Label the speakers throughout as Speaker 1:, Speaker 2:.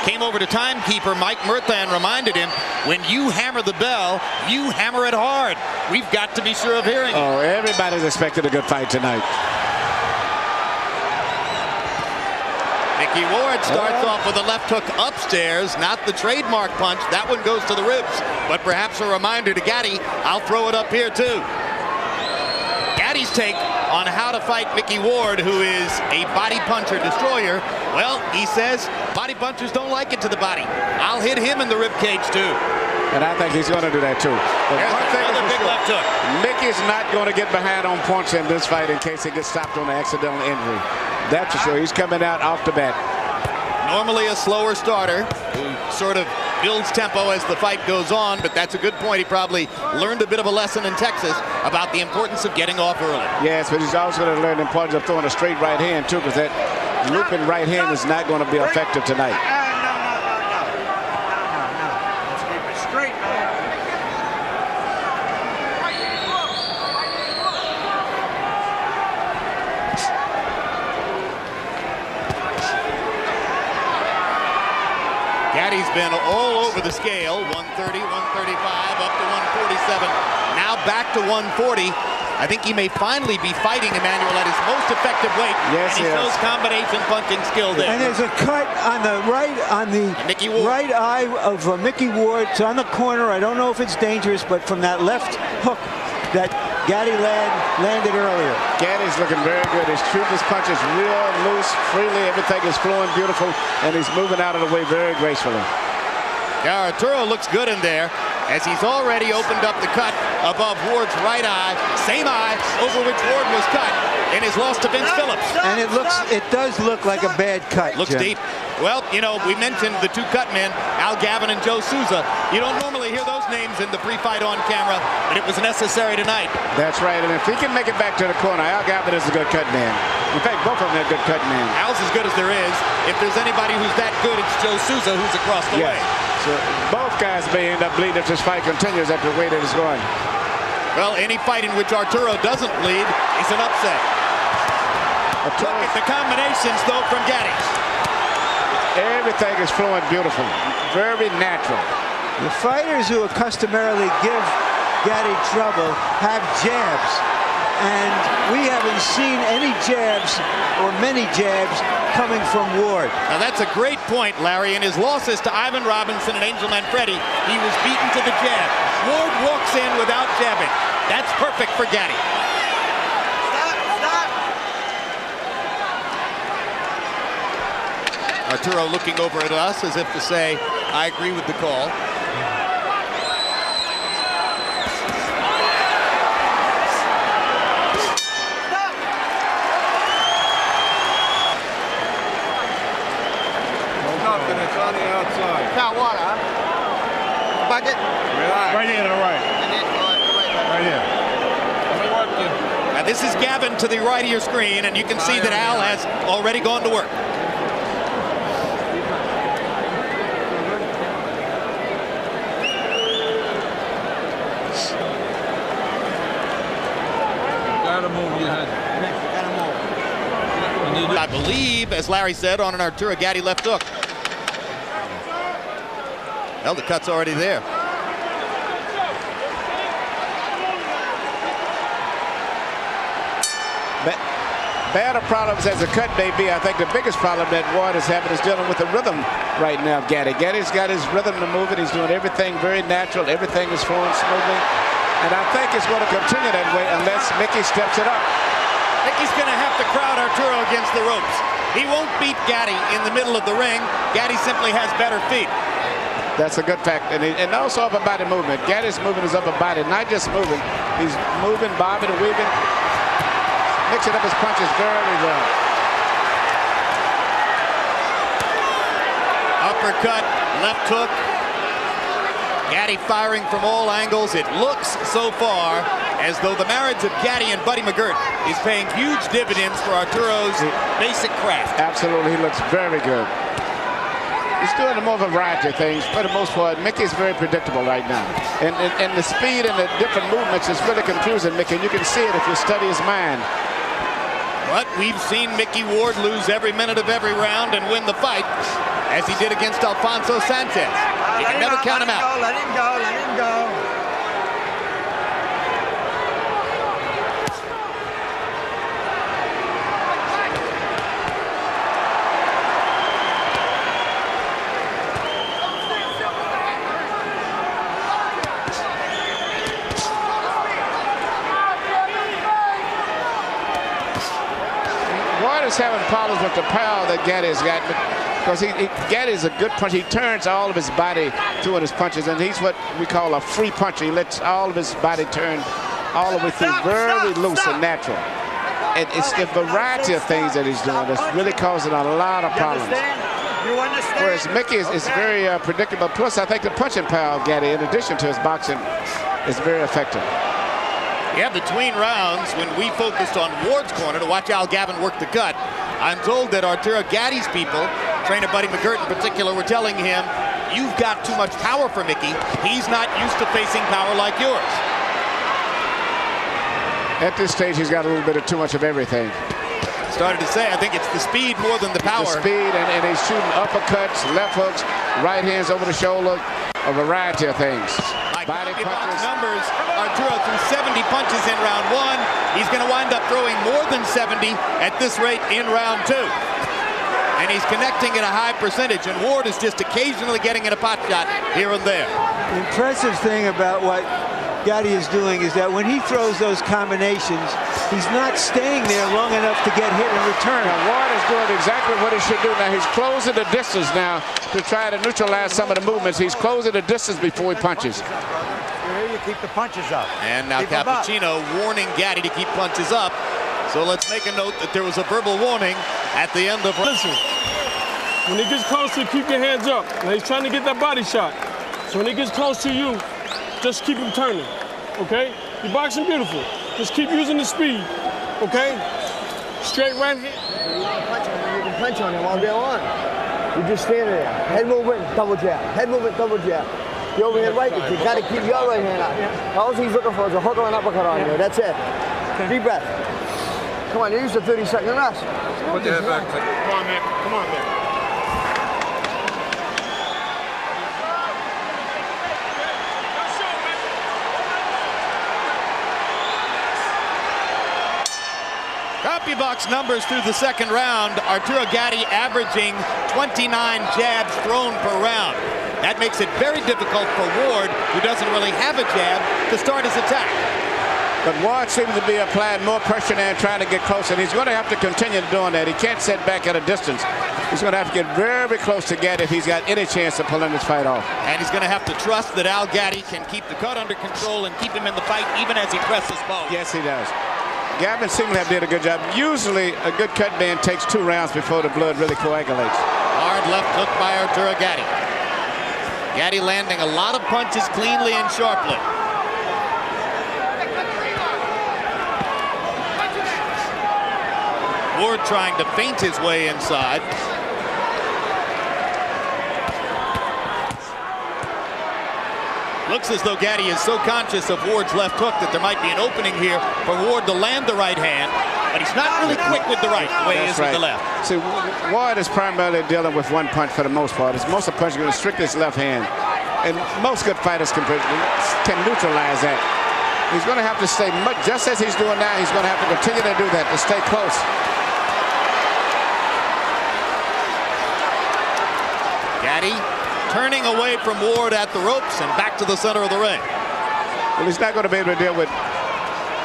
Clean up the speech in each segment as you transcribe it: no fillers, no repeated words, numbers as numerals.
Speaker 1: came over to timekeeper Mike Murtha and reminded him, when you hammer the bell, you hammer it hard. We've got to be sure of hearing it.
Speaker 2: Oh, everybody's expecting a good fight tonight.
Speaker 1: Mickey Ward starts off with a left hook upstairs, not the trademark punch. That one goes to the ribs, but perhaps a reminder to Gatti, I'll throw it up here too. Gatti's take on how to fight Mickey Ward, who is a body puncher destroyer. Well, he says body punchers don't like it to the body. I'll hit him in the rib cage too.
Speaker 2: And I think he's going to do that too.
Speaker 1: There's another big left hook.
Speaker 2: Mickey's not going to get behind on points in this fight in case he gets stopped on an accidental injury. That's for sure. He's coming out off the bat.
Speaker 1: Normally a slower starter who sort of builds tempo as the fight goes on, but that's a good point. He probably learned a bit of a lesson in Texas about the importance of getting off early.
Speaker 2: Yes, but he's also going to learn the importance of throwing a straight right hand too, because that looping right hand is not going to be effective tonight.
Speaker 3: Straight, man.
Speaker 1: Gatti's been all over the scale, 130, 135, up to 147, now back to 140. I think he may finally be fighting Emmanuel at his most effective weight.
Speaker 2: Yes,
Speaker 1: and he shows combination punching skill there.
Speaker 4: And there's a cut on the right, on the right eye of Mickey Ward. It's on the corner. I don't know if it's dangerous, but from that left hook that Gatti landed earlier.
Speaker 2: Gatti's looking very good. His shooting punches real loose, freely. Everything is flowing beautiful, and he's moving out of the way very gracefully.
Speaker 1: Yeah, Arturo looks good in there, as he's already opened up the cut above Ward's right eye, same eye over which Ward was cut in his loss to Vince Phillips.
Speaker 4: And it does look like a bad cut.
Speaker 1: Looks
Speaker 4: Jim.
Speaker 1: deep. Well, you know, we mentioned the two cut men, Al Gavin and Joe Souza. You don't normally hear those names in the pre-fight on camera, but it was necessary tonight.
Speaker 2: That's right, and if he can make it back to the corner, Al Gavin is a good cut man. In fact, both of them are good cut men.
Speaker 1: Al's as good as there is. If there's anybody who's that good, it's Joe Souza, who's across the way.
Speaker 2: So both guys may end up bleeding if this fight continues at the way that it's going.
Speaker 1: Well, any fight in which Arturo doesn't bleed is an upset. Look at the combinations, though, from Gatti.
Speaker 2: Everything is flowing beautiful, very natural.
Speaker 4: The fighters who customarily give Gatti trouble have jabs, and we haven't seen any jabs or many jabs coming from Ward.
Speaker 1: Now that's a great point, Larry. In his losses to Ivan Robinson and Angel Manfredi, he was beaten to the jab. Ward walks in without jabbing. That's perfect for Gatti. Arturo looking over at us as if to say, I agree with the call.
Speaker 3: Nothing, it's on the outside.
Speaker 5: Got water, huh? Bucket?
Speaker 3: Right here to the right. Right here.
Speaker 1: Now this is Gavin to the right of your screen, and you can see that Al has already gone to work. I believe, as Larry said, on an Arturo Gatti left hook. Well, the cut's already there.
Speaker 2: Bad of problems as a cut may be, I think the biggest problem that Ward is having is dealing with the rhythm right now. Gatti's got his rhythm to move it. He's doing everything very natural. Everything is flowing smoothly. And I think it's going to continue that way unless Mickey steps it up.
Speaker 1: Mickey's going to have to crowd Arturo against the ropes. He won't beat Gatti in the middle of the ring. Gatti simply has better feet.
Speaker 2: That's a good fact. And also upper body movement. Gatti's moving his upper body, not just moving. He's moving, bobbing, and weaving. Mixing up his punches very well.
Speaker 1: Uppercut, left hook. Gatti firing from all angles. It looks so far as though the marriage of Gatti and Buddy McGirt is paying huge dividends for Arturo's basic craft.
Speaker 2: Absolutely, he looks very good. He's doing a more variety of things. For the most part, Mickey's very predictable right now. And the speed and the different movements is really confusing Mickey. You can see it if you study his mind.
Speaker 1: But we've seen Mickey Ward lose every minute of every round and win the fight, as he did against Alfonso Sanchez. You can never count him out.
Speaker 5: Let him go, let him go.
Speaker 2: Ward is having problems with the power that Gaddy's got, because Gaddy's a good puncher. He turns all of his body through his punches, and he's what we call a free puncher. He lets all of his body turn all the way through, very loose and natural. And it's the variety of things that he's doing that's really causing a lot of problems.
Speaker 5: You understand?
Speaker 2: Whereas Mickey is very predictable. Plus, I think the punching power of Gaddy, in addition to his boxing, is very effective.
Speaker 1: Yeah, between rounds, when we focused on Ward's corner to watch Al Gavin work the gut, I'm told that Arturo Gaddy's people, trainer Buddy McGirt in particular, were telling him, you've got too much power for Mickey. He's not used to facing power like yours.
Speaker 2: At this stage, he's got a little bit of too much of everything.
Speaker 1: Started to say, I think it's the speed more than the power.
Speaker 2: The speed, and he's shooting uppercuts, left hooks, right hands over the shoulder, a variety of things.
Speaker 1: Body punches. Numbers, Arturo threw 70 punches in round one. He's going to wind up throwing more than 70 at this rate in round two. And he's connecting at a high percentage, and Ward is just occasionally getting in a pot shot here and there.
Speaker 4: The impressive thing about what Gaddy is doing is that when he throws those combinations, he's not staying there long enough to get hit in return.
Speaker 2: Now, Ward is doing exactly what he should do now. He's closing the distance now to try to neutralize some of the movements. He's closing the distance before he punches.
Speaker 5: Here you keep the punches up.
Speaker 1: And now Cappuccino warning Gaddy to keep punches up. So let's make a note that there was a verbal warning at the end of...
Speaker 3: Listen, when he gets close to you, keep your hands up. Now he's trying to get that body shot. So when he gets close to you, just keep him turning, okay? You're boxing beautiful. Just keep using the speed, okay? Straight right hand.
Speaker 5: You can punch on him all day long. You just stand there. Head movement, double jab. Head movement, double jab. The overhand right, you got to keep your right hand out. All he's looking for is a hook or an uppercut on you. That's it. Deep breath. Come on, use the 30-second rest.
Speaker 3: Put your head back. Come on, man. Come on, man.
Speaker 1: CompuBox numbers through the second round. Arturo Gaddy averaging 29 jabs thrown per round. That makes it very difficult for Ward, who doesn't really have a jab, to start his attack.
Speaker 2: But Ward seems to be applying more pressure now and trying to get closer, and he's going to have to continue doing that. He can't sit back at a distance. He's going to have to get very close to Gaddy if he's got any chance of pulling this fight off.
Speaker 1: And he's going to have to trust that Al Gaddy can keep the cut under control and keep him in the fight even as he presses both.
Speaker 2: Yes, he does. Gavin seems to have did a good job. Usually, a good cut man takes 2 rounds before the blood really coagulates.
Speaker 1: Hard left hook by Arturo Gaddy. Gaddy landing a lot of punches cleanly and sharply. Ward trying to feint his way inside. Looks as though Gaddy is so conscious of Ward's left hook that there might be an opening here for Ward to land the right hand, but he's not really quick with the right, the way he is with the left.
Speaker 2: See, Ward is primarily dealing with one punch for the most part. Most of the punches are going to strictly his left hand. And most good fighters can neutralize that. He's going to have to stay, just as he's doing now, he's going to have to continue to do that, to stay close.
Speaker 1: Gaddy turning away from Ward at the ropes and back to the center of the ring.
Speaker 2: Well, he's not going to be able to deal with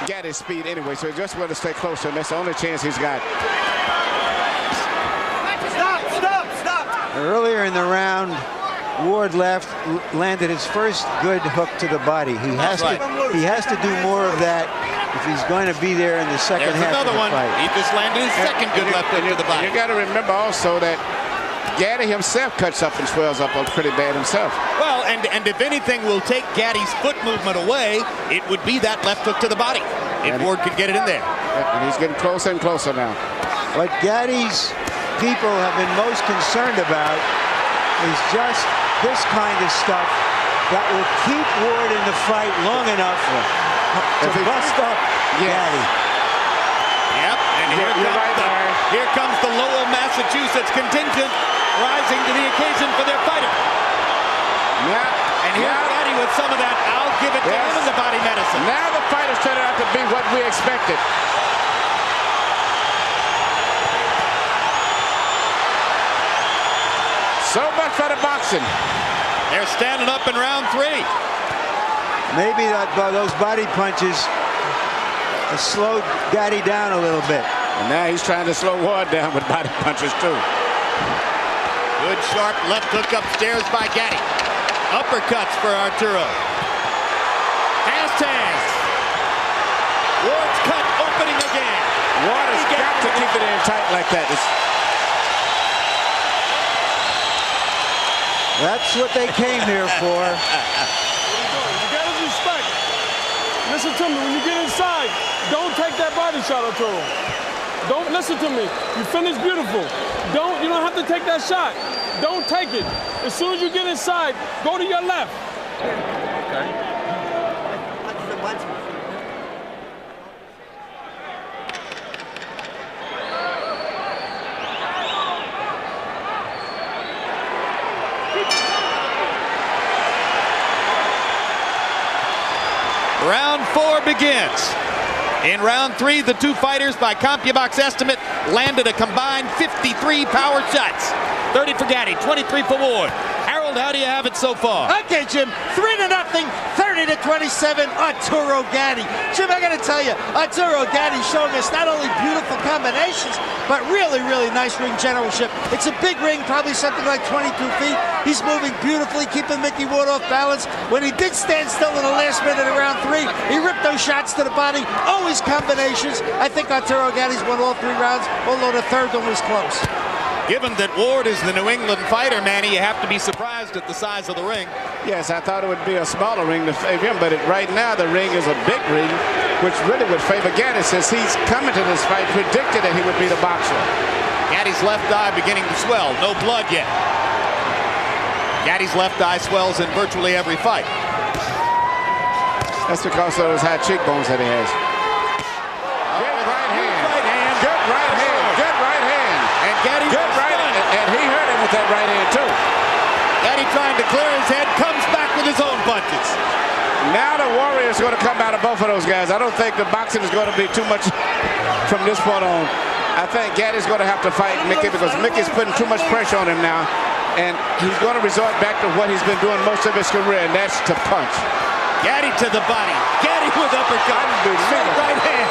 Speaker 2: Gaddy's speed anyway, so he's just going to stay closer, and that's the only chance he's got.
Speaker 5: Stop!
Speaker 4: Earlier in the round, Ward landed his first good hook to the body. He has to do more of that if he's going to be there in the second half of the fight.
Speaker 1: He just landed his second good left hook to the body.
Speaker 2: You got to remember also that Gaddy himself cuts up and swells up pretty bad himself.
Speaker 1: Well, and if anything will take Gaddy's foot movement away, it would be that left hook to the body, if Ward could get it in there.
Speaker 2: And he's getting closer and closer now.
Speaker 4: What Gaddy's people have been most concerned about is just this kind of stuff that will keep Ward in the fight long enough to bust up Gaddy.
Speaker 1: Yep, Here comes the Lowell, Massachusetts contingent rising to the occasion for their fighter. And here's Gaddy with some of that. I'll give it to him in the body medicine.
Speaker 2: Now the fighters turned out to be what we expected. So much for the boxing.
Speaker 1: They're standing up in round 3.
Speaker 4: Maybe those body punches slowed Gaddy down a little bit.
Speaker 2: And now he's trying to slow Ward down with body punches too.
Speaker 1: Good sharp left hook upstairs by Gaddy. Uppercuts for Arturo. Fast hands. Ward's cut opening again.
Speaker 2: Ward has got to keep it in tight like that.
Speaker 4: That's what they came here for.
Speaker 3: You got his respect. Listen to me. When you get inside, don't take that body shot, Arturo. Don't listen to me. You finish beautiful. You don't have to take that shot. Don't take it. As soon as you get inside, go to your left.
Speaker 5: Okay.
Speaker 1: Round 4 begins. In round 3, the two fighters, by CompuBox estimate, landed a combined 53 power shots. 30 for Gaddy, 23 for Ward. Harold, how do you have it so far?
Speaker 6: Okay, Jim, 3-0, 30-27, Arturo Gaddy. Jim, I gotta tell you, Arturo Gaddy showing us not only beautiful combinations, but really, really nice ring generalship. It's a big ring, probably something like 22 feet. He's moving beautifully, keeping Mickey Ward off balance. When he did stand still in the last minute of round 3, he ripped those shots to the body, always combinations. I think Arturo Gaddy's won all 3 rounds, although the third one was close.
Speaker 1: Given that Ward is the New England fighter, Manny, you have to be surprised at the size of the ring.
Speaker 2: Yes, I thought it would be a smaller ring to favor him, but right now the ring is a big ring, which really would favor Gaddy, since he's coming to this fight predicted that he would be the boxer.
Speaker 1: Gaddy's left eye beginning to swell. No blood yet. Gaddy's left eye swells in virtually every fight.
Speaker 2: That's because of those high cheekbones that he has. Good right hand. Good right hand. Good right hand.
Speaker 1: And Gaddy
Speaker 2: good right hand. And he hurt him with that right hand too.
Speaker 1: Gaddy trying to clear his head, comes back with his own punches.
Speaker 2: Now the Warrior is going to come out of both of those guys. I don't think the boxing is going to be too much from this point on. I think Gaddy's going to have to fight Mickey, because Mickey's putting too much pressure on him now. And he's going to resort back to what he's been doing most of his career, and that's to punch.
Speaker 1: Gaddy to the body. Gaddy with uppercut. Straight right hand.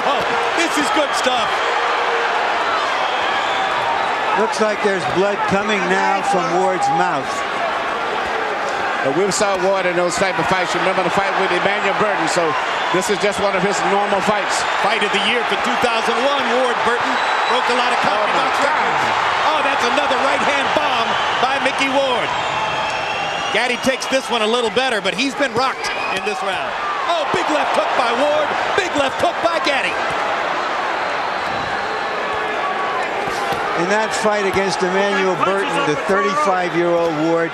Speaker 1: Oh, this is good stuff.
Speaker 4: Looks like there's blood coming now from Ward's mouth.
Speaker 2: We saw Ward in those type of fights. You remember the fight with Emmanuel Burton, so this is just one of his normal fights.
Speaker 1: Fight of the year for 2001, Ward Burton broke a lot of CompuBox records. Oh, that's another right-hand bomb by Mickey Ward. Gaddy takes this one a little better, but he's been rocked in this round. Oh, big left hook by Ward, big left hook by Gaddy.
Speaker 4: In that fight against Emmanuel Burton, the 35-year-old Ward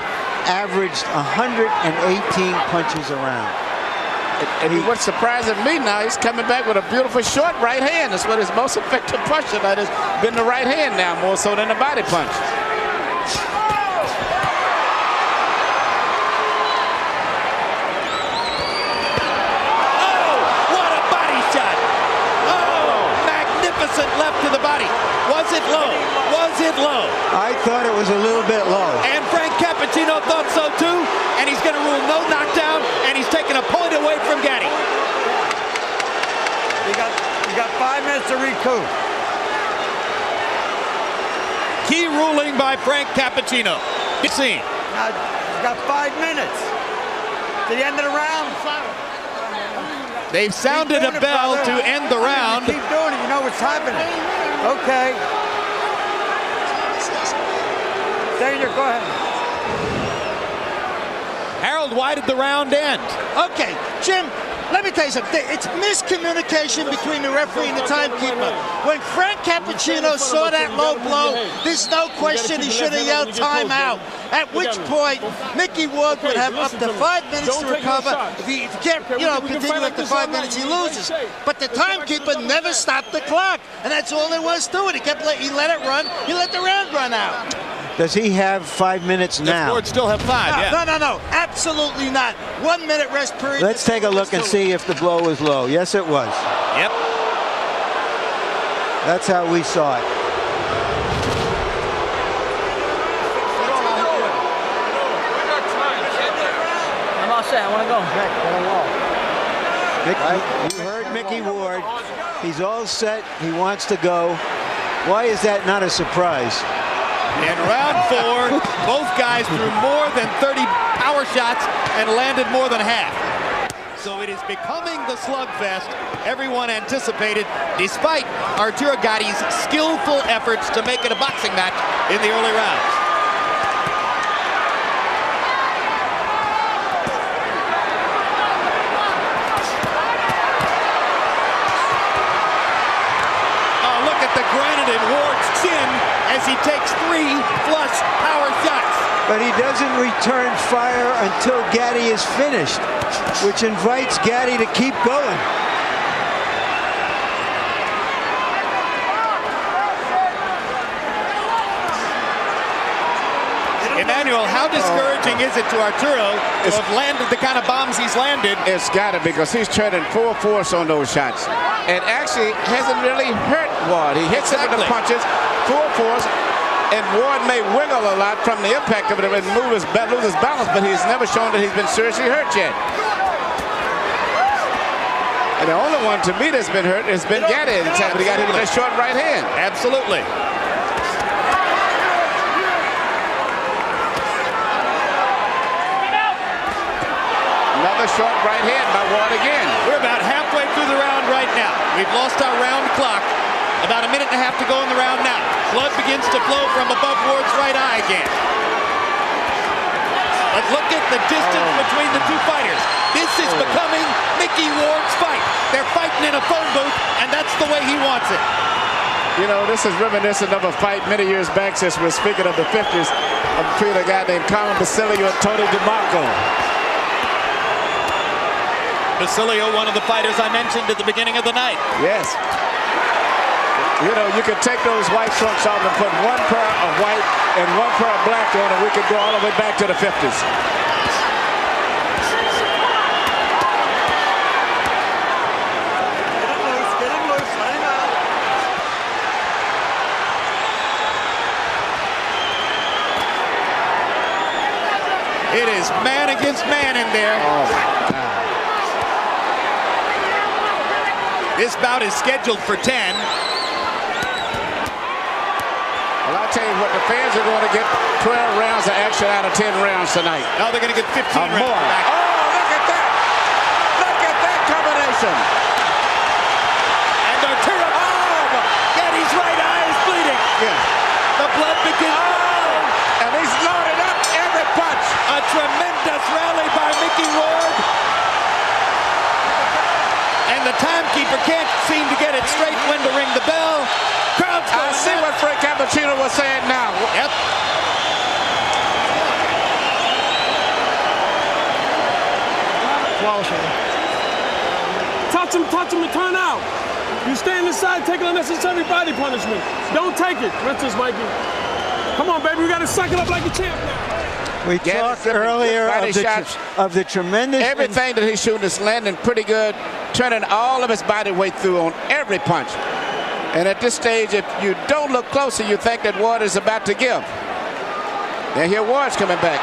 Speaker 4: averaged 118 punches around.
Speaker 2: And what's surprising me now, he's coming back with a beautiful short right hand. That's what his most effective punch tonight has been, the right hand now, more so than the body punch.
Speaker 1: Oh, what a body shot. Oh, magnificent left to the body. Was it low? Was it low?
Speaker 4: I thought it was a little bit low.
Speaker 1: And Frank Cappuccino thought so too, and he's going to rule no knockdown, and he's taking a point away from Gaddy.
Speaker 5: You got 5 minutes to recoup.
Speaker 1: Key ruling by Frank Cappuccino. Good scene.
Speaker 5: Now, you got 5 minutes. To the end of the round.
Speaker 1: They've sounded a bell to end the round.
Speaker 5: Keep doing it. You know what's happening. Okay. Daniel, go ahead.
Speaker 1: Harold, why did the round end?
Speaker 6: Okay, Jim, let me tell you something. It's miscommunication between the referee and the timekeeper. When Frank Cappuccino saw that low blow, there's no question he should have yelled timeout. At which point, Mickey Ward would have up to 5 minutes to recover. If he can't, continue after 5 minutes, he loses. But the timekeeper never stopped the clock, and that's all there was to it. He let it run. He let the round run out.
Speaker 4: Does he have 5 minutes now?
Speaker 1: The Ford still have 5,
Speaker 6: No, absolutely not. 1 minute rest period.
Speaker 4: Let's take a look and see if the blow was low. Yes, it was.
Speaker 1: Yep.
Speaker 4: That's how we saw it.
Speaker 5: I'm all set. I want to go.
Speaker 4: You heard Mickey Ward. He's all set. He wants to go. Why is that not a surprise?
Speaker 1: In round 4, both guys threw more than 30 power shots and landed more than half. So it is becoming the slugfest everyone anticipated, despite Arturo Gatti's skillful efforts to make it a boxing match in the early rounds. The granite in Ward's chin as he takes 3 flush power shots.
Speaker 4: But he doesn't return fire until Gatti is finished, which invites Gatti to keep going.
Speaker 1: Emmanuel, how discouraging is it to Arturo to have landed the kind of bombs he's landed?
Speaker 2: It's got to, because he's turning full force on those shots. And actually hasn't really hurt Ward. He hits him with the punches, full force, and Ward may wiggle a lot from the impact of it and lose his balance, but he's never shown that he's been seriously hurt yet. And the only one to me that's been hurt has been Gatti, but he got hit with that short right hand.
Speaker 1: Absolutely.
Speaker 2: Another short right hand by Ward again.
Speaker 1: We're about halfway through the round right now. We've lost our round clock. About a minute and a half to go in the round now. Blood begins to flow from above Ward's right eye again. But look at the distance between the two fighters. This is becoming Mickey Ward's fight. They're fighting in a phone booth, and that's the way he wants it.
Speaker 2: You know, this is reminiscent of a fight many years back, since we're speaking of the 50s, between a guy named Carmen Basilio and Tony DeMarco.
Speaker 1: Basilio, one of the fighters I mentioned at the beginning of the night.
Speaker 2: Yes. You know, you could take those white trunks off and put one pair of white and one pair of black on, and we could go all the way back to the 50s.
Speaker 1: It is man against man in there.
Speaker 2: Oh, my God.
Speaker 1: This bout is scheduled for 10.
Speaker 2: Well, I'll tell you what, the fans are going to get 12 rounds of action out of 10 rounds tonight.
Speaker 1: Now they're going to get 15 rounds.
Speaker 2: More. Oh, look at that! Look at that combination!
Speaker 1: And Arturo, Gatti's right eye is bleeding.
Speaker 2: Yeah.
Speaker 1: The blood begins.
Speaker 2: Oh, and he's loaded up every punch.
Speaker 1: A tremendous rally by Mickey Ward. And the timekeeper can't seem to get it straight when to ring the bell. Crowd's going
Speaker 2: I see what Frank Cappuccino was saying now.
Speaker 1: Yep.
Speaker 3: Touch him and turn out. You stand inside, take unnecessary body punishment. Don't take it. Rinse this, Mikey. Come on, baby. We got to suck it up like a champ now.
Speaker 4: We talked earlier of the tremendous...
Speaker 2: Everything that he's shooting is landing pretty good, turning all of his body weight through on every punch. And at this stage, if you don't look closer, you think that Ward is about to give. And here Ward's coming back.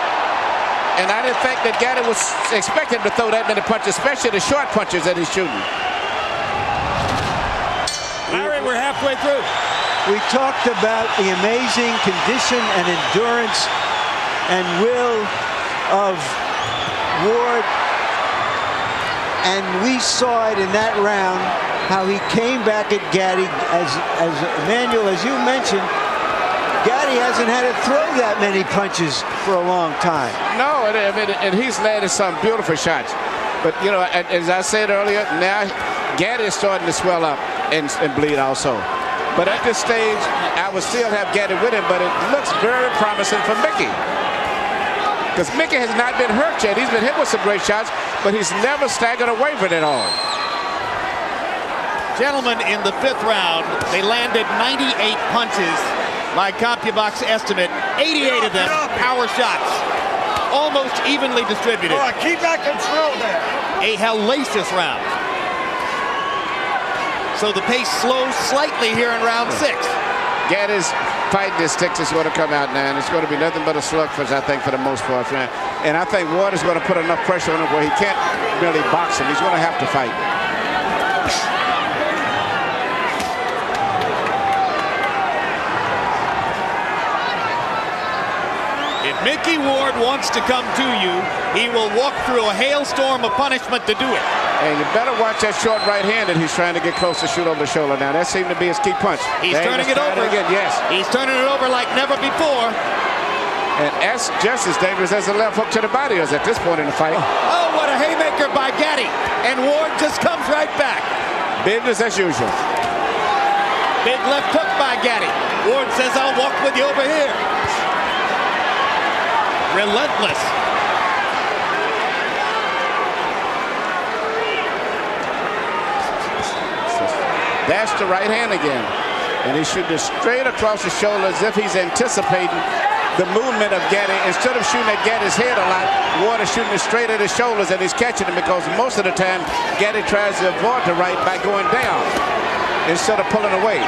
Speaker 2: And I didn't think that Gatti was expecting to throw that many punches, especially the short punches that he's shooting.
Speaker 1: Larry, we're halfway through.
Speaker 4: We talked about the amazing condition and endurance and will of Ward, and we saw it in that round, how he came back at Gatti. As Emmanuel, as you mentioned, Gatti hasn't had to throw that many punches for a long time.
Speaker 2: No, and he's landed some beautiful shots. But, you know, as I said earlier, now Gaddy is starting to swell up and bleed also. But at this stage, I would still have Gaddy with him, but it looks very promising for Mickey. Because Mickey has not been hurt yet. He's been hit with some great shots, but he's never staggered or wavered at all.
Speaker 1: Gentlemen, in the 5th round, they landed 98 punches by CompuBox estimate. 88 of them power shots, almost evenly distributed.
Speaker 5: All right, keep that control there.
Speaker 1: A hellacious round. So the pace slows slightly here in round 6.
Speaker 2: Gaddy's fighting his sticks is going to come out now, and it's going to be nothing but a slugfest, I think, for the most part. And I think Ward is going to put enough pressure on him where he can't really box him. He's going to have to fight.
Speaker 1: If Mickey Ward wants to come to you, he will walk through a hailstorm of punishment to do it.
Speaker 2: And you better watch that short right hand that he's trying to get close to shoot over the shoulder now. That seemed to be his key punch.
Speaker 1: He's turning it over.
Speaker 2: Again, yes.
Speaker 1: He's turning it over like never before.
Speaker 2: And that's just as dangerous as the left hook to the body is at this point in the fight.
Speaker 1: Oh, what a haymaker by Gaddy. And Ward just comes right back.
Speaker 2: Business as usual.
Speaker 1: Big left hook by Gaddy. Ward says, I'll walk with you over here. Relentless.
Speaker 2: That's the right hand again. And he's shooting straight across the shoulder as if he's anticipating the movement of Gaddy. Instead of shooting at Gaddy's head a lot, Ward is shooting straight at his shoulders, and he's catching him because most of the time Gaddy tries to avoid the right by going down instead of pulling away.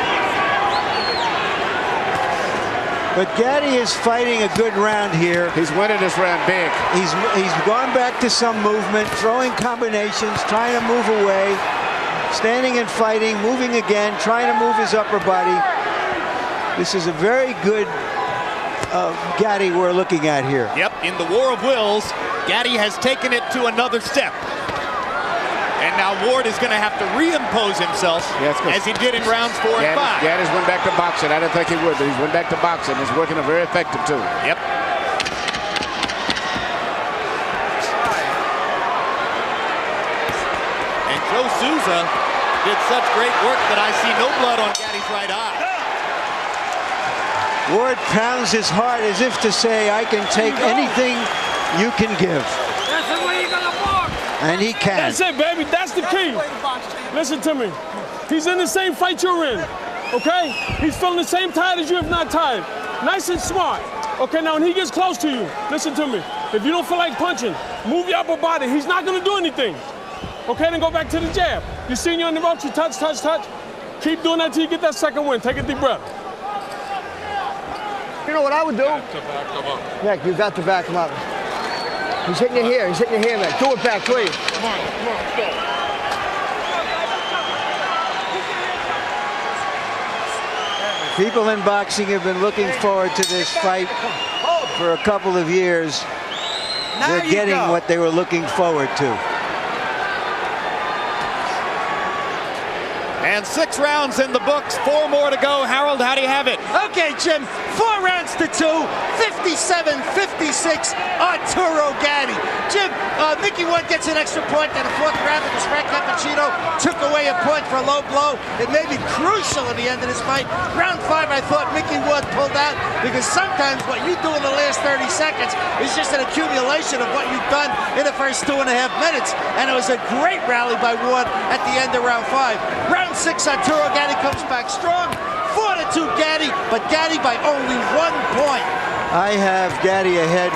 Speaker 4: But Gaddy is fighting a good round here.
Speaker 2: He's winning this round big.
Speaker 4: He's gone back to some movement, throwing combinations, trying to move away. Standing and fighting, moving again, trying to move his upper body. This is a very good Gaddy we're looking at here.
Speaker 1: Yep, in the war of wills, Gaddy has taken it to another step. And now Ward is going to have to reimpose himself as he did in rounds 4 and 5.
Speaker 2: Gaddy's went back to boxing. I didn't think he would, but he's went back to boxing. He's working very effective too.
Speaker 1: Yep. Joe Souza did such great work that I see no blood on Gaddy's right eye.
Speaker 4: Ward pounds his heart as if to say, I can take anything you can give.
Speaker 3: That's the way you're gonna box.
Speaker 4: And he can.
Speaker 3: That's it, baby. That's the key. Listen to me. He's in the same fight you're in, okay? He's feeling the same tired as you, if not tired. Nice and smart. Okay, now when he gets close to you, listen to me. If you don't feel like punching, move your upper body. He's not gonna do anything. Okay, then go back to the jab. You seen you on the ropes, you touch, touch, touch. Keep doing that till you get that second win. Take a deep breath.
Speaker 5: You know what I would do? Nick, you got to back him up. He's hitting you here. He's hitting you here, Nick. Do it back, please.
Speaker 3: Come on, go.
Speaker 4: People in boxing have been looking forward to this fight for a couple of years. They're getting what they were looking forward to.
Speaker 1: And 6 rounds in the books, 4 more to go. Harold, how do you have it?
Speaker 6: Okay, Jim, 4 rounds to 2, 57-56, Arturo Gaddy. Jim, Mickey Ward gets an extra point in the 4th round because Frank Cappuccino took away a point for a low blow. It may be crucial in the end of this fight. Round 5, I thought Mickey Ward pulled out because sometimes what you do in the last 30 seconds is just an accumulation of what you've done in the first 2.5 minutes. And it was a great rally by Ward at the end of round 5. Round 6, Arturo Gaddy comes back strong. 4-2 Gaddy, but Gaddy by only 1 point.
Speaker 4: I have Gaddy ahead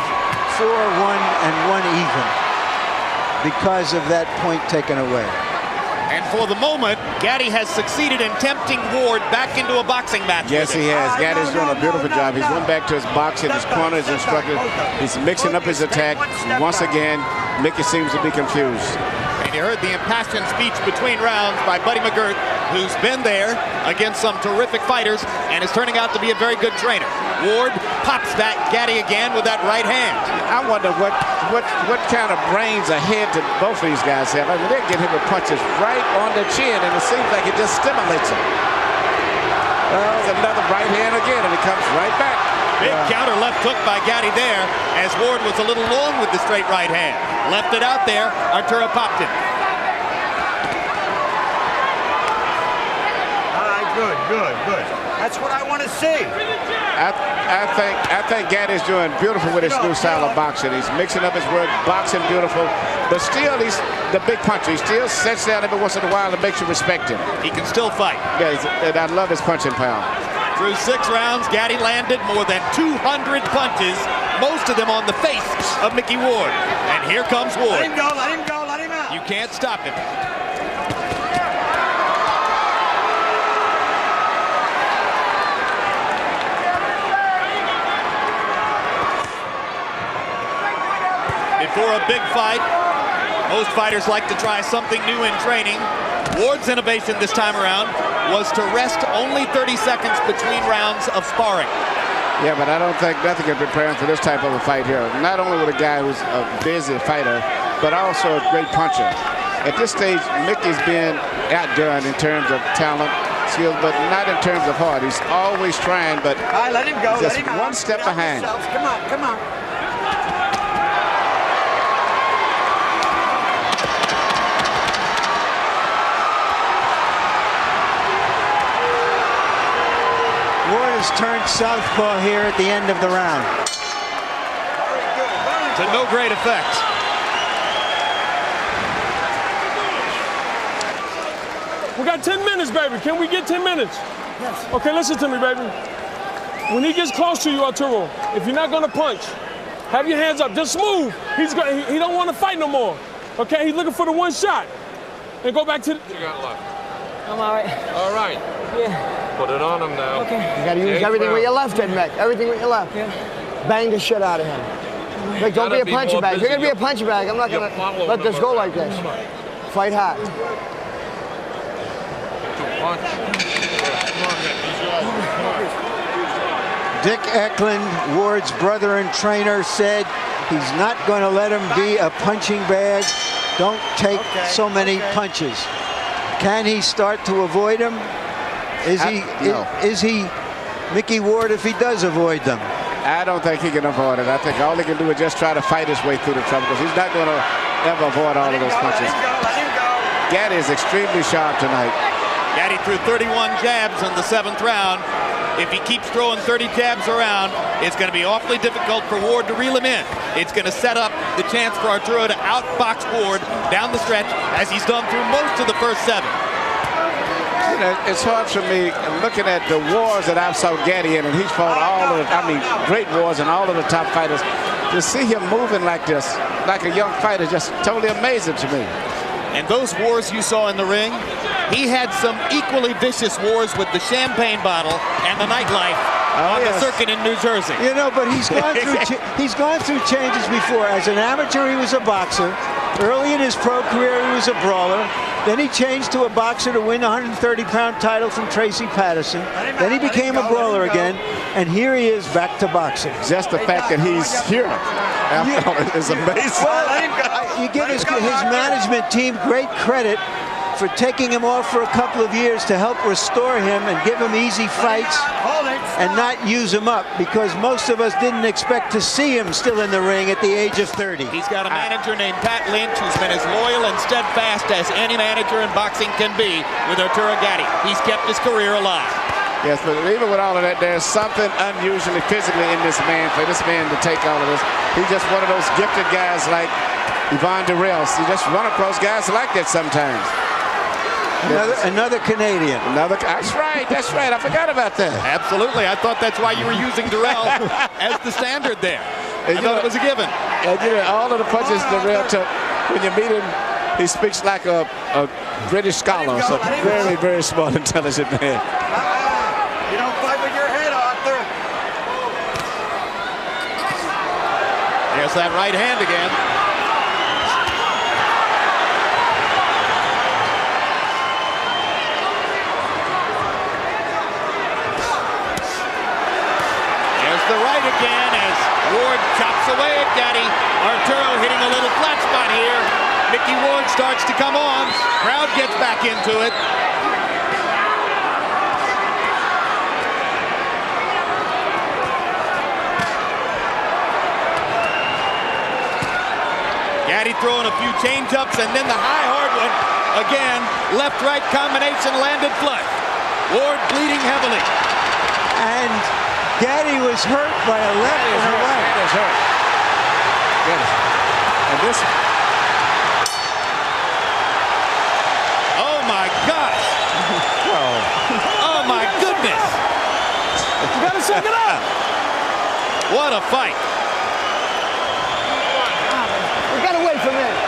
Speaker 4: 4-1 and 1 even because of that point taken away.
Speaker 1: And for the moment, Gaddy has succeeded in tempting Ward back into a boxing match.
Speaker 2: Yes, he has. Gaddy's doing a beautiful job. He's went back to his boxing, his corner, his instructor. He's mixing up his attack. Once again, Mickey seems to be confused.
Speaker 1: And you heard the impassioned speech between rounds by Buddy McGirt, who's been there against some terrific fighters and is turning out to be a very good trainer. Ward pops that Gaddy again with that right hand.
Speaker 2: I wonder what kind of brains ahead to both of these guys have. I mean, they're getting him with punches right on the chin, and it seems like it just stimulates him. There's another right hand again, and he comes right back.
Speaker 1: Big counter left hook by Gaddy there, as Ward was a little long with the straight right hand. Left it out there. Arturo popped it.
Speaker 7: All right, good. That's what I want to see.
Speaker 2: I think Gaddy's doing beautiful with his new style of boxing. He's mixing up his work, boxing beautiful, but still he's the big puncher. He still sits down every once in a while and makes you respect him.
Speaker 1: He can still fight.
Speaker 2: Yes, and I love his punching power.
Speaker 1: Through 6 rounds, Gaddy landed more than 200 punches, most of them on the face of Mickey Ward. And here comes Ward.
Speaker 7: Let him go, let him go, let him out.
Speaker 1: You can't stop him. Before a big fight, most fighters like to try something new in training. Ward's innovation this time around was to rest only 30 seconds between rounds of sparring.
Speaker 2: Yeah, but I don't think nothing can prepare him for this type of a fight here. Not only with a guy who's a busy fighter, but also a great puncher. At this stage, Mickey's been outdone in terms of talent, skills, but not in terms of heart. He's always trying, but
Speaker 7: all right, let him go,
Speaker 2: just
Speaker 7: let him
Speaker 2: one step behind.
Speaker 7: Come on, come on.
Speaker 4: Ward has turned southpaw here at the end of the round.
Speaker 1: To no great effect.
Speaker 3: We got 10 minutes, baby. Can we get 10 minutes? Yes. Okay, listen to me, baby. When he gets close to you, Arturo, if you're not gonna punch, have your hands up. Just move. He don't want to fight no more. Okay, he's looking for the one shot. And go back to the.
Speaker 8: You got left.
Speaker 5: I'm all right.
Speaker 8: All right.
Speaker 5: Yeah.
Speaker 8: Put it on him now.
Speaker 5: Okay. You gotta use everything with your left, Ed Mick. Everything with your left. Yeah. Bang the shit out of him. Like, don't be a punching bag. If you're gonna be a punching bag, I'm not gonna let this go like this. Fight hard.
Speaker 4: Dick Eklund, Ward's brother and trainer, said he's not going to let him be a punching bag. Don't take so many punches. Can he start to avoid them? Is he Mickey Ward if he does avoid them?
Speaker 2: I don't think he can avoid it. I think all he can do is just try to fight his way through the trouble, because he's not going to ever avoid all of those punches.
Speaker 7: Let him go.
Speaker 2: Gaddy is extremely sharp tonight.
Speaker 1: Gaddy threw 31 jabs in the 7th round. If he keeps throwing 30 jabs around, it's going to be awfully difficult for Ward to reel him in. It's going to set up the chance for Arturo to outbox Ward down the stretch, as he's done through most of the first 7.
Speaker 2: You know, it's hard for me looking at the wars that I saw Gaddy in, and he's fought all of the, great wars and all of the top fighters. To see him moving like this, like a young fighter, just totally amazing to me.
Speaker 1: And those wars you saw in the ring, he had some equally vicious wars with the champagne bottle and the nightlife on the circuit in New Jersey.
Speaker 4: You know, but he's gone through changes before. As an amateur, he was a boxer. Early in his pro career, he was a brawler. Then he changed to a boxer to win a 130-pound title from Tracy Patterson. Then he became a brawler again, and here he is back to boxing.
Speaker 2: Just the fact that he's here is amazing.
Speaker 4: Well, you give his management team great credit for taking him off for a couple of years to help restore him and give him easy fights and not use him up, because most of us didn't expect to see him still in the ring at the age of 30.
Speaker 1: He's got a manager named Pat Lynch who's been as loyal and steadfast as any manager in boxing can be with Arturo Gaddy. He's kept his career alive.
Speaker 2: Yes, but even with all of that, there's something unusually physically in this man, for this man to take all of this. He's just one of those gifted guys like Yvonne Durrell. You just run across guys like that sometimes.
Speaker 4: Another Canadian.
Speaker 2: That's right. I forgot about that.
Speaker 1: Absolutely. I thought that's why you were using Durrell as the standard there. I thought it was a given.
Speaker 2: And you know, all of the punches Durrell took, when you meet him, he speaks like a British scholar. So very, very smart, intelligent man.
Speaker 7: You don't fight with your head, Arthur.
Speaker 1: There's that right hand again. The right again as Ward chops away at Gaddy. Arturo hitting a little flat spot here. Mickey Ward starts to come on. Crowd gets back into it. Gaddy throwing a few change-ups, and then the high hard one. Again, left-right combination landed flush. Ward bleeding heavily.
Speaker 4: And Gaddy was hurt by a left and a right.
Speaker 2: That is hurt. Yes. And this.
Speaker 1: Oh my gosh! Oh my goodness!
Speaker 3: You gotta shake it up.
Speaker 1: What a fight!
Speaker 5: We gotta wait for a minute.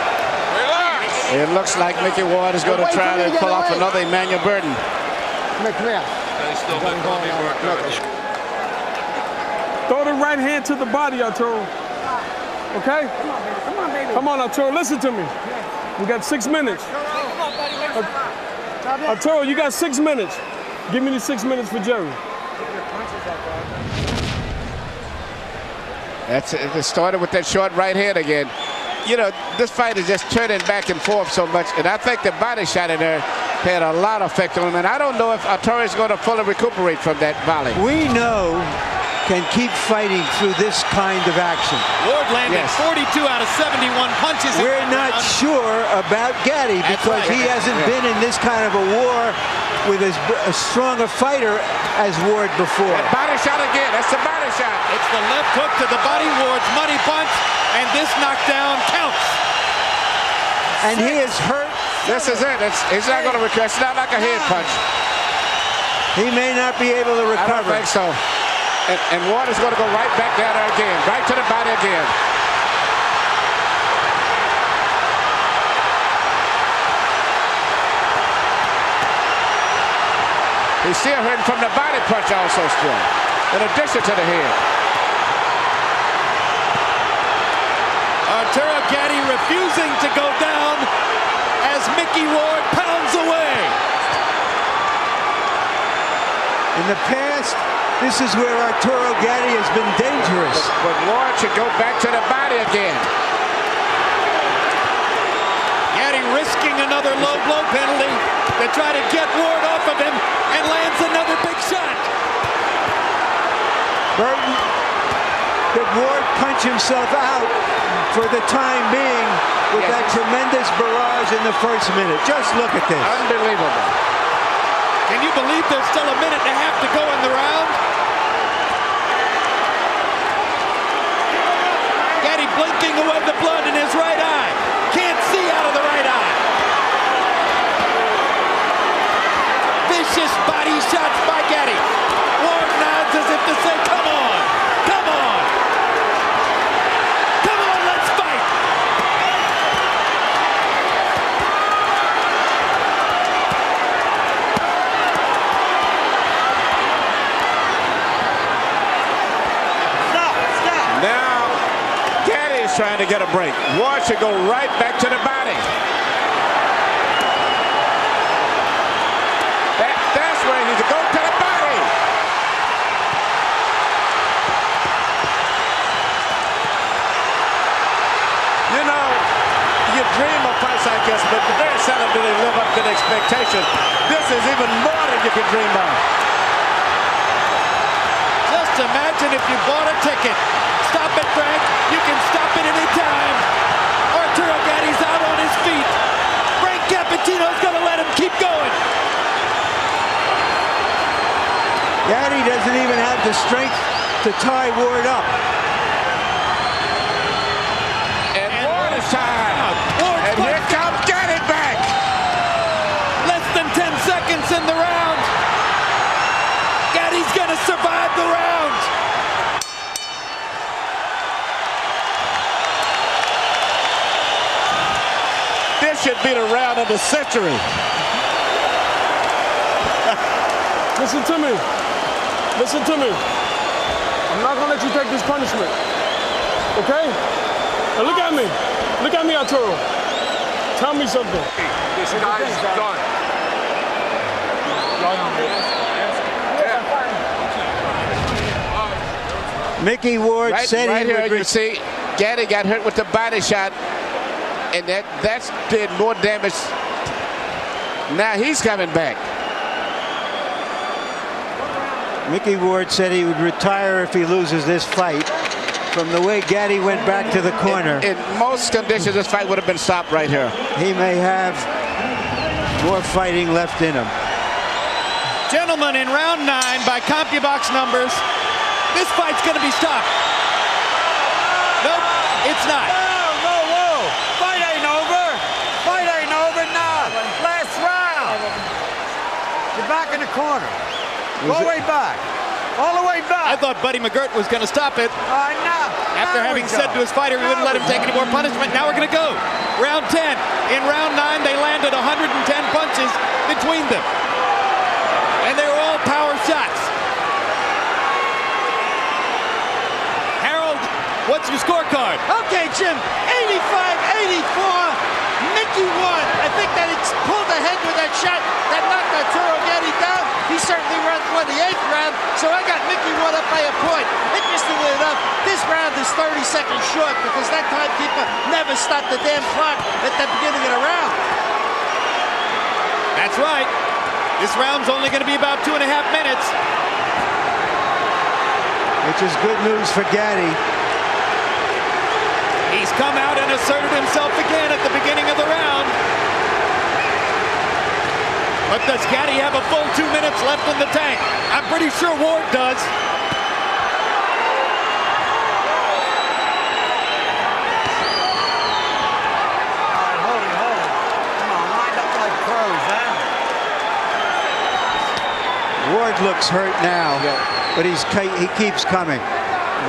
Speaker 2: It looks like Mickey Ward is going to try to pull off another Emmanuel Burton.
Speaker 5: Come here.
Speaker 3: Throw the right hand to the body, Arturo. Okay?
Speaker 5: Come on, baby.
Speaker 3: Come on, Arturo, listen to me. We got 6 minutes. Arturo, you got 6 minutes. Give me the 6 minutes for Jerry.
Speaker 2: It started with that short right hand again. You know, this fight is just turning back and forth so much, and I think the body shot in there had a lot of effect on him, and I don't know if Arturo is going to fully recuperate from that volley.
Speaker 4: We know can keep fighting through this kind of action.
Speaker 1: Ward landed 42 out of 71 punches.
Speaker 4: We're not sure about Gaddy because he hasn't been in this kind of a war with as strong a fighter as Ward before.
Speaker 2: That body shot again. That's the body shot.
Speaker 1: It's the left hook to the body. Ward's money punch, and this knockdown counts.
Speaker 4: And he is hurt.
Speaker 2: This is it. He's not going to recover. It's not like a head punch.
Speaker 4: He may not be able to recover.
Speaker 2: I don't think so. And Ward is going to go right back down there again. Right to the body again. He's still hurting from the body punch also still, in addition to the head.
Speaker 1: Arturo Gaddy refusing to go down as Mickey Ward pounds away.
Speaker 4: In the past, this is where Arturo Gaddy has been dangerous.
Speaker 2: But Ward should go back to the body again.
Speaker 1: Gaddy risking another low blow penalty to try to get Ward off of him, and lands another big shot.
Speaker 4: Burton, did Ward punch himself out for the time being with that tremendous barrage in the first minute? Just look at this.
Speaker 2: Unbelievable.
Speaker 1: Can you believe there's still a minute and a half to go in the round? Gaddy blinking away the blood in his right eye. Can't see out of the right eye. Vicious body shots by Gaddy. Ward nods as if to say, come on, come on. Come on, let's fight.
Speaker 2: Now, Gaddy is trying to get a break. Ward should go right back to the body. That's where he's to go to the body. You know, you dream of fights like this, but very seldom do they live up to the expectation. This is even more than you could dream of.
Speaker 1: Just imagine if you bought a ticket. Stop it, Frank. You can stop it any time. Arturo Gaddy's out on his feet. Frank Cappuccino's going to let him keep going.
Speaker 4: Gaddy doesn't even have the strength to tie Ward up.
Speaker 2: And Ward is tired. And here comes Gaddy back.
Speaker 1: Less than 10 seconds in the round. Gaddy's going to survive the round.
Speaker 2: This should be the round of the century.
Speaker 3: Listen to me. Listen to me. I'm not going to let you take this punishment. Okay? Now look at me. Look at me, Arturo. Tell me something.
Speaker 7: This guy's done.
Speaker 4: Mickey Ward said
Speaker 2: right
Speaker 4: he
Speaker 2: here
Speaker 4: would
Speaker 2: you see Gaddy got hurt with the body shot, and that did more damage. Now he's coming back.
Speaker 4: Mickey Ward said he would retire if he loses this fight. From the way Gaddy went back to the corner.
Speaker 2: In most conditions, this fight would have been stopped right here.
Speaker 4: He may have more fighting left in him.
Speaker 1: Gentlemen, in round 9, by CompuBox numbers, this fight's going to be stopped. Nope, it's not.
Speaker 8: Whoa. Fight ain't over. Fight ain't over now. Last round. You're back in the corner. Go way back. All the way back.
Speaker 1: I thought Buddy McGirt was going to stop it.
Speaker 8: Now.
Speaker 1: After having said to his fighter he wouldn't let him take any more punishment, now we're going to go. Round 10. In round 9, they landed 110 punches between them. And they were all power shots. Harold, what's your scorecard?
Speaker 6: Okay, Jim, 85-84. Mickey won. I think that he pulled ahead with that shot that knocked Arturo Gatti down. He certainly won the 8th round, so I got Mickey won up by a point. Interestingly enough, this round is 30 seconds short because that timekeeper never stopped the damn clock at the beginning of the round.
Speaker 1: That's right. This round's only going to be about 2.5 minutes.
Speaker 4: Which is good news for Gaddy.
Speaker 1: He's come out and asserted himself again at the beginning of the round. But does Gaddy have a full 2 minutes left in the tank? I'm pretty sure Ward does.
Speaker 8: Hold it. Come on, lined up like pros, huh?
Speaker 4: Ward looks hurt now, but he keeps coming.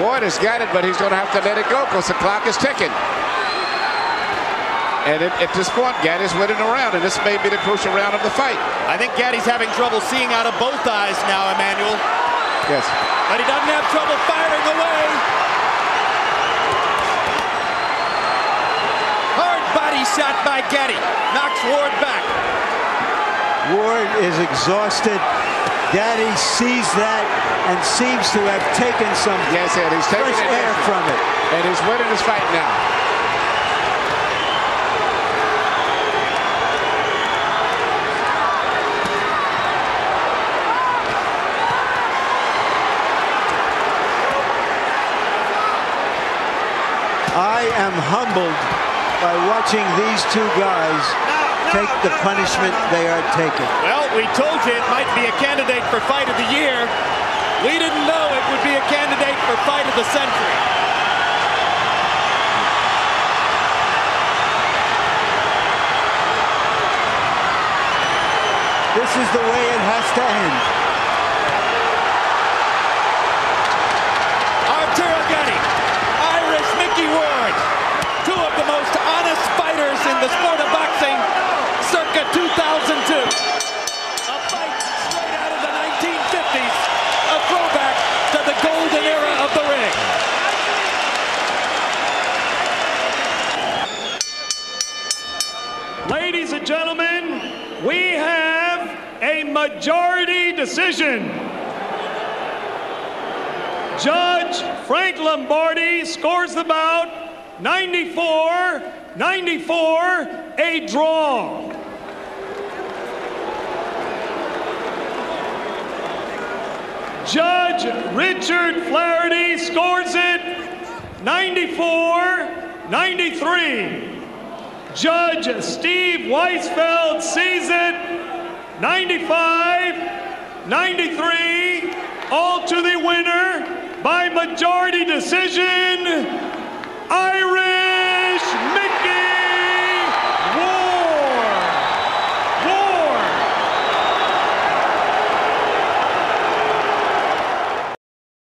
Speaker 2: Ward has got it, but he's going to have to let it go because the clock is ticking. And at this point, Gaddy's winning the round, and this may be the crucial round of the fight.
Speaker 1: I think Gaddy's having trouble seeing out of both eyes now, Emmanuel.
Speaker 2: Yes.
Speaker 1: But he doesn't have trouble firing away. Hard body shot by Gaddy. Knocks Ward back.
Speaker 4: Ward is exhausted. Gaddy sees that and seems to have taken some
Speaker 2: Yes, and he's taking
Speaker 4: fresh air from it.
Speaker 2: And he's winning this fight now.
Speaker 4: I am humbled by watching these two guys take the punishment they are taking.
Speaker 1: Well, we told you it might be a candidate for Fight of the Year. We didn't know it would be a candidate for Fight of the Century.
Speaker 4: This is the way it has to end.
Speaker 1: Arturo Gatti, Irish Mickey Ward, two of the most honest fighters in the sport of boxing, circa 2002. A fight straight out of the 1950s, a throwback to the golden era of the ring.
Speaker 9: Ladies and gentlemen, we have a majority decision. Judge Frank Lombardi scores the bout 94-94, a draw. Judge Richard Flaherty scores it 94-93. Judge Steve Weisfeld sees it 95-93, all to the winner by majority decision, Irish